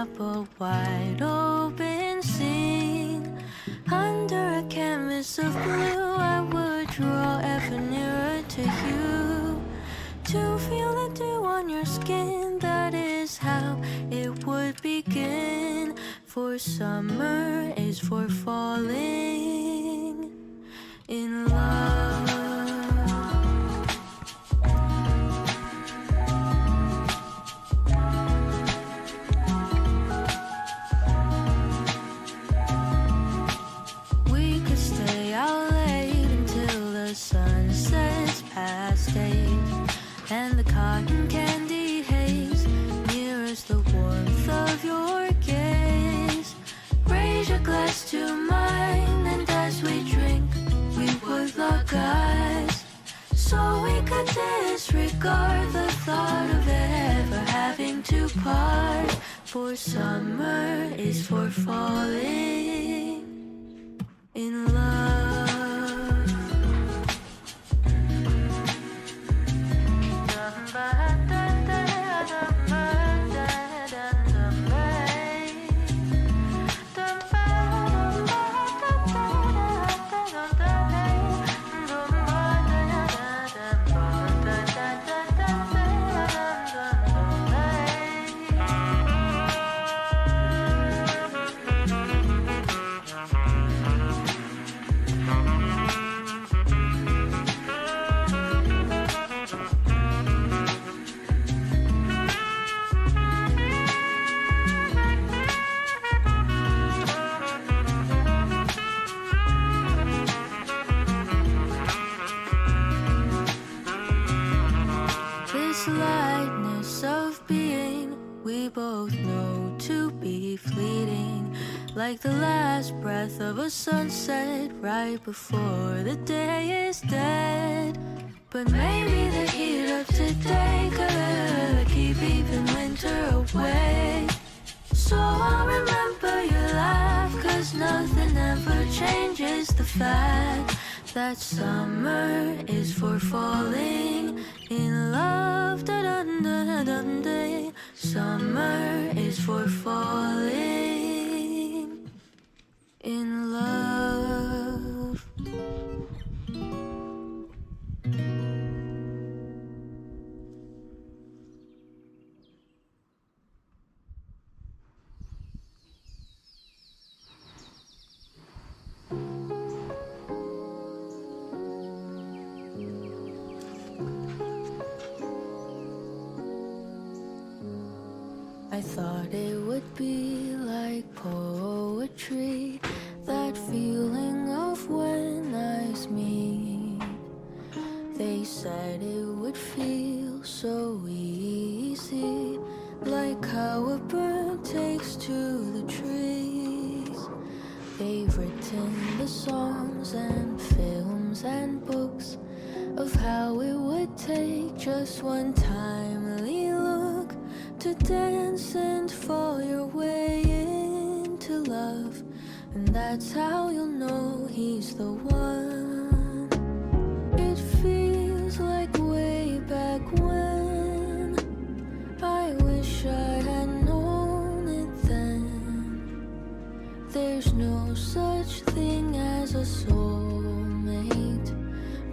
up a wide open scene. Under a canvas of blue, I would draw ever nearer to you. To feel the dew on your skin, that is how it would begin. For summer is for falling in love. We could stay out late until the sun sets past 8, and the cotton candy haze mirrors the warmth of your gaze. Raise your glass to mine, and as we drink, we would lock eyes, so we could disregard the thought of ever having to part. For summer is for falling in love. This lightness of being, we both know to be fleeting, like the last breath of a sunset right before the day is dead. But maybe the heat of today could keep even winter away. So I'll remember your laugh, 'cause nothing ever changes the fact that summer is for falling in love. Da -dun -dun -dun -day. Summer is for falling in love. I thought it would be like poetry, that feeling of when eyes meet. They said it would feel so easy, like how a bird takes to the trees. They've written the songs and films and books of how it would take just one timely look to dance and fall your way into love. And that's how you'll know he's the one. It feels like way back when. I wish I had known it then. There's no such thing as a soulmate,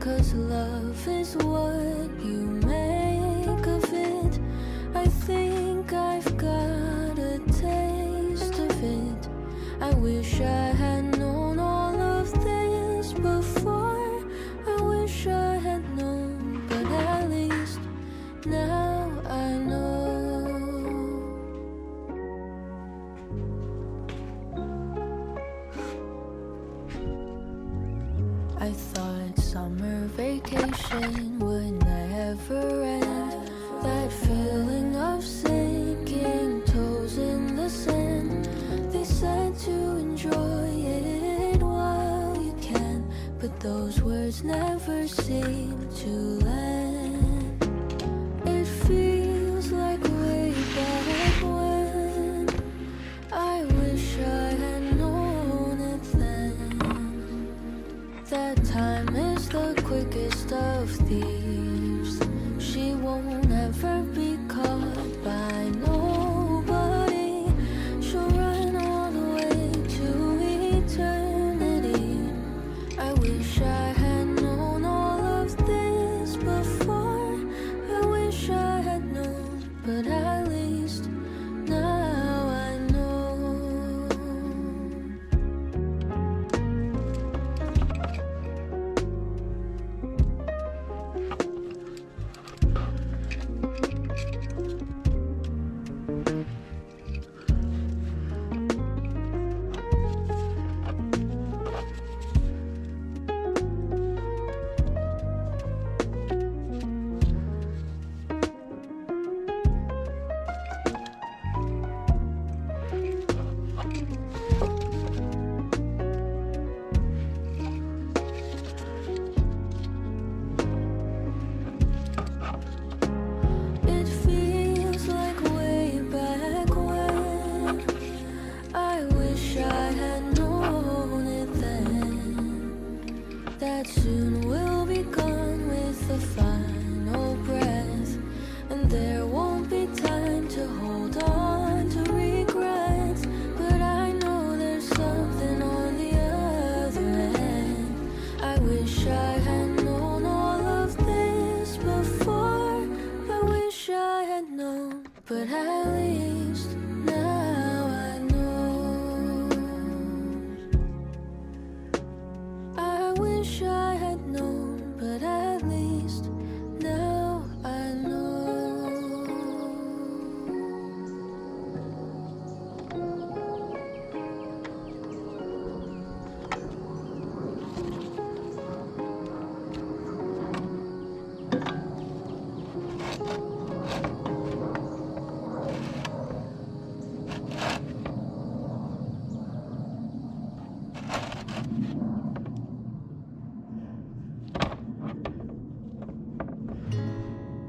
'cause love is what you make of it. I think I've got a taste of it. I wish I had known all of this before. I wish I had known, but at least now I know. I thought summer vacation would never end. That feeling of sinking toes in the sand. They said to enjoy it while you can, but those words never seem to land. It feels like way back when. I wish I had known it then. That time is the quickest of thieves. She won't ever be caught by nobody. but at least now I know. I wish I had known, but at least now I know.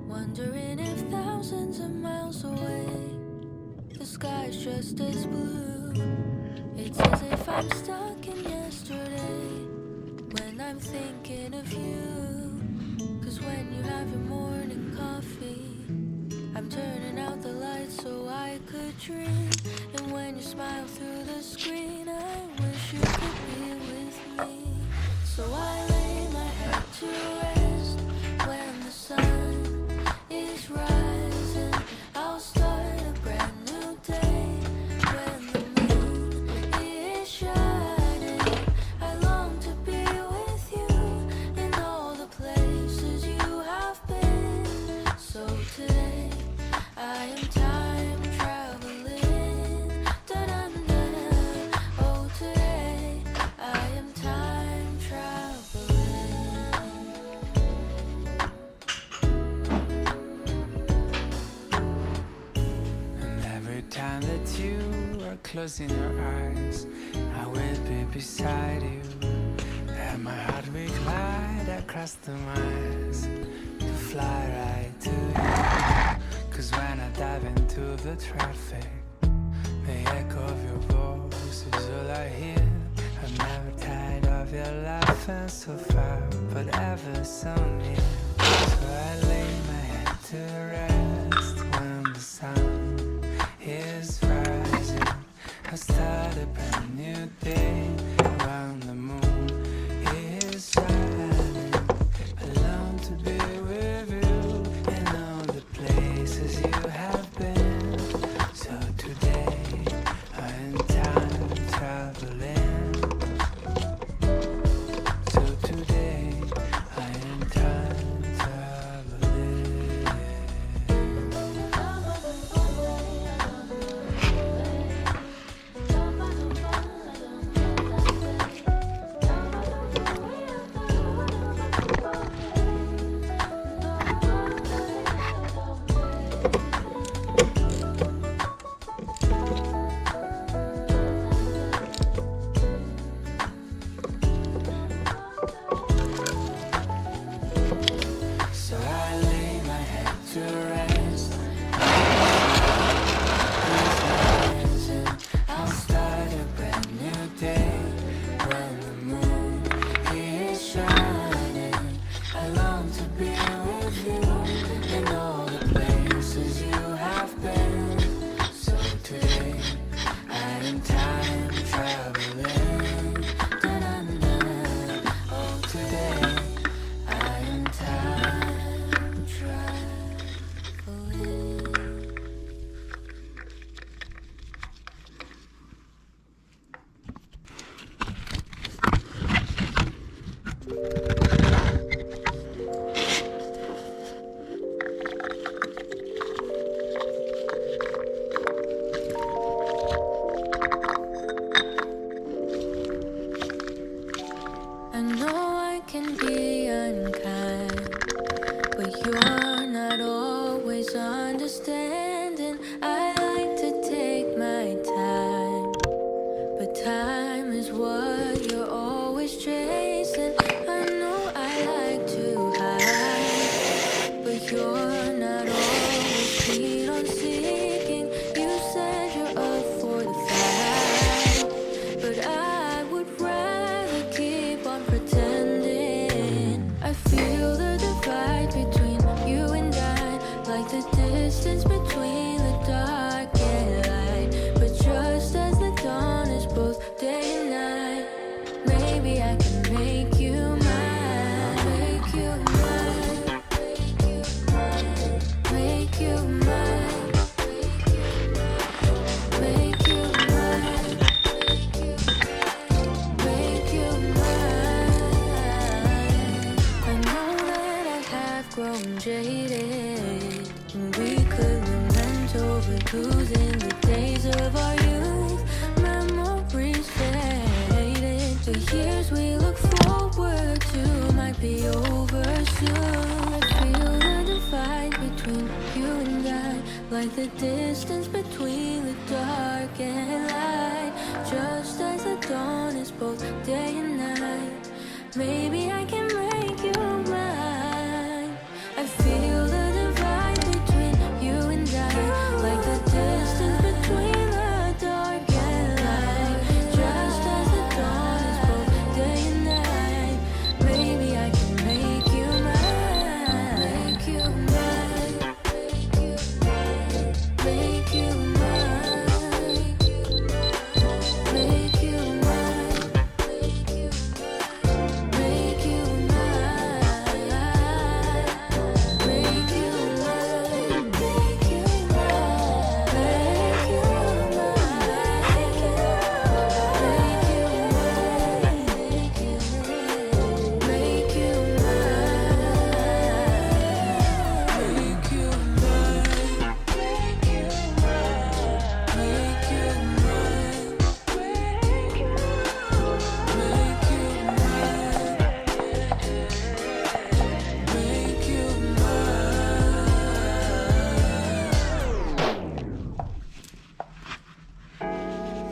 Wondering if thousands of miles away the sky's just as blue. It's as if I'm stuck in yesterday when I'm thinking of you. 'Cause when you have your morning coffee, I'm turning out the lights so I could dream. And when you smile through the screen, I wish you could be with me. So I lay my head to rest when the sun is rising. I'll start a brand new day when the moon is shining. I long to be with you in all the places you have been. So today I am time traveling. Da-da-da-da. Oh, today I am time traveling. And every time that you are closing your eyes, I will be beside you. And my heart will glide across the miles to fly right to you. 'Cause when I dive into the traffic, the echo of your voice is all I hear. I'm never tired of your laughing so far, but ever so near. So I lay my head to rest when the sun is rising. I start a brand new day around the moon is shining. I long to be with you in all the places you have been. So today I am time traveling. So today I am time traveling. So I lay my head to rest. I'll start a brand new day when the moon is shining. I long to be with you in all the places you have been. So today I am time traveling. Da-da-da-da. Oh, today I am time traveling. I know I can be unkind, but you're not always understanding. I like to take my time, but time is what you're always chasing. I know I like to hide, but you're not always keen on seeking. You said you're up for the fight, but I would rather keep on pretending. I feel the divide between you and I, like the distance between grown jaded, and we could lament over losing the days of our youth. Memories faded, the years we look forward to might be over soon. I feel the divide between you and I, like the distance between the dark and light. Just as the dawn is both day and night, maybe I can make you mine. I feel the divide between you and I, like the distance between the dark and light. Just as the dawn is both day and night, maybe I can make you mine. Make you mine. Make you mine. Make you mine. Make you mine. Make you mine. Make you mine. Make you mine. Make you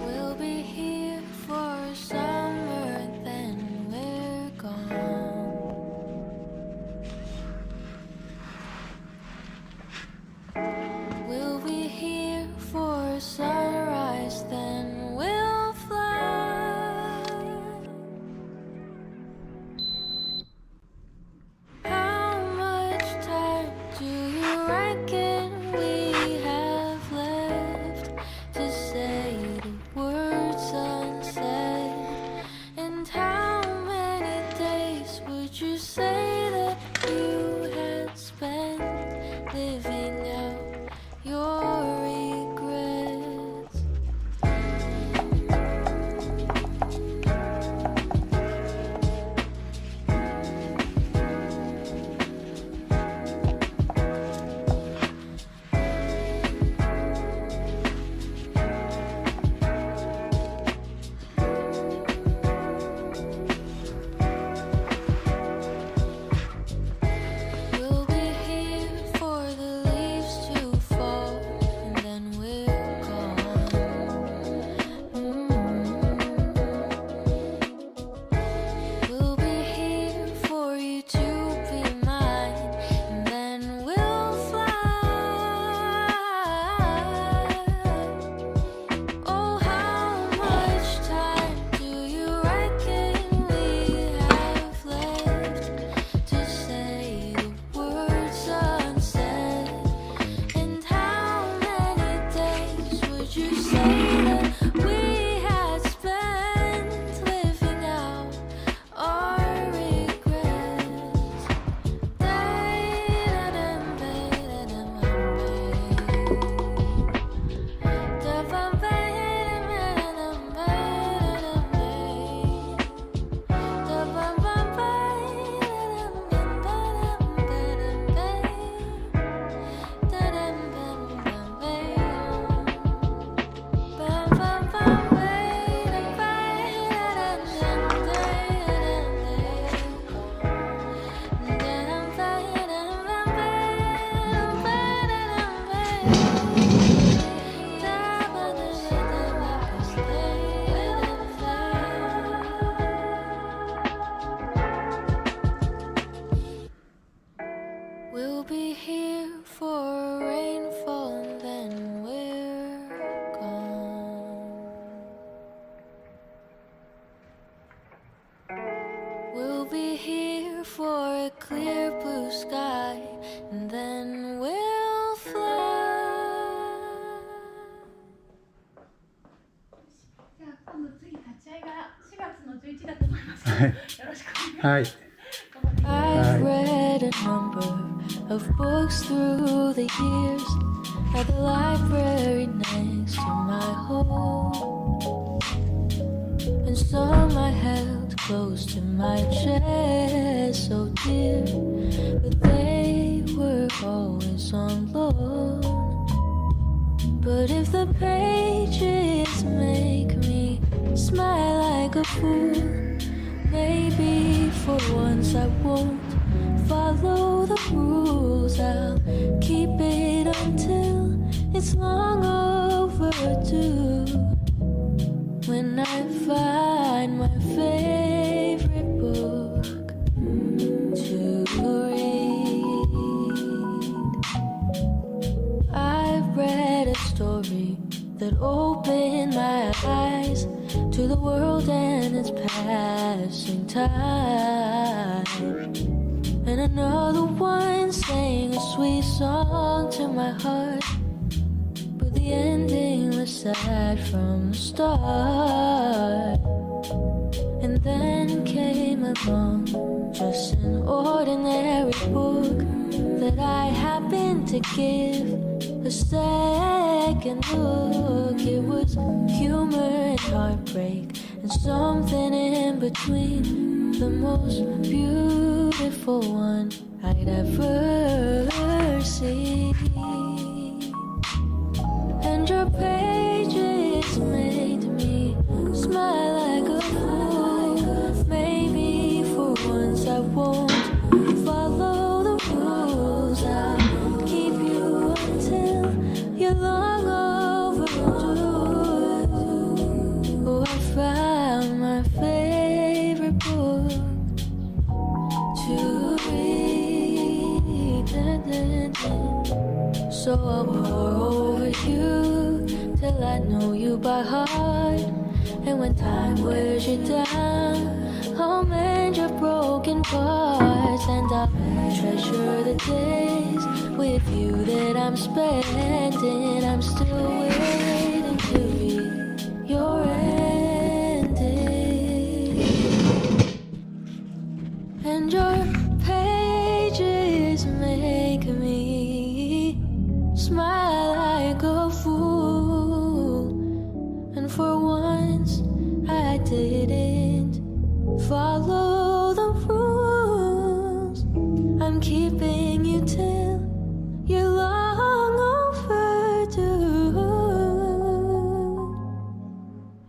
We'll be here for summer, then we're gone. We'll be here for sunrise, then we'll fly. How much time do you reckon we have left to say the word sunset? And how many days would you say that you had spent living out your regrets? We'll be here for the leaves to fall, and then we're gone. We'll be here for you to be mine, and then we'll fly. Oh, how much time do you reckon we have left to say the word sunset? And how many days would you say that we had spent living out our regrets? We'll be here for rainfall, and then we're gone. We'll be here for a clear blue sky, and then we'll fly. じゃあ今度次立ち会いが4月の11だと思いますけど、はいよろしくお願いします。はい。 I've read a number of books through the years at the library next to my home, and some I held close to my chest, so dear, but they house on loan. But if the pages make me smile like a fool, maybe for once I won't follow the rules. I'll keep it until it's long overdue. When I find my favorite book to read, I've read a story that opened my eyes to the world and its passing time. And another one sang a sweet song to my heart, but the ending was sad from the start. And then came along just an ordinary book that I happened to give a second look. It was humor and heartbreak and something in between, the most beautiful one I'd ever seen. And your pages made me smile like a fool. Maybe for once I won't follow the rules. I'll keep you until you're long overdue. Oh, I found my favorite book to read. So I'll pour over you till I know you by heart. And when time wears you down, I'll mend your broken parts. And I'll treasure the days with you that I'm spending. I'm still waiting to read your ending. And your pages make me smile like a fool. And for once I didn't follow the rules. I'm keeping you till you're long overdue.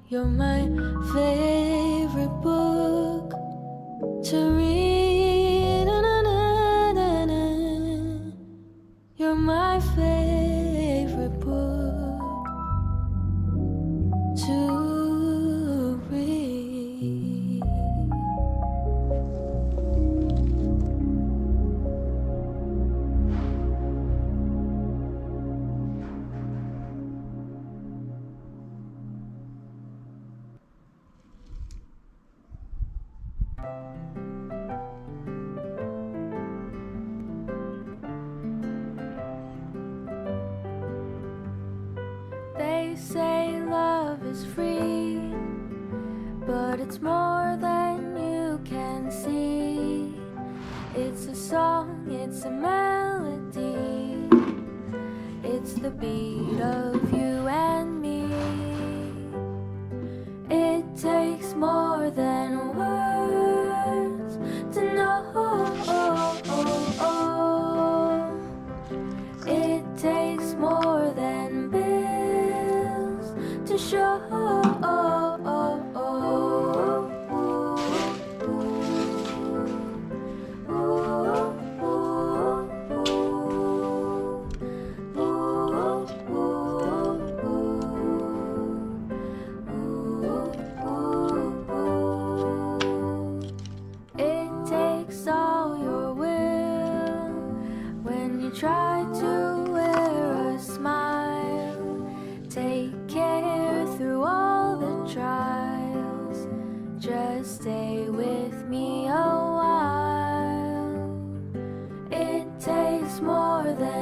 You're my favorite book to read. You're my favorite book to read. They say love is free, but it's more than you can see. It's a song, it's a melody, it's the beat of you and me. It takes more than words to know. It takes more than bills to show. It takes all your will when you try to wear a smile. Take care through all the trials. Just stay with me a while. It takes more than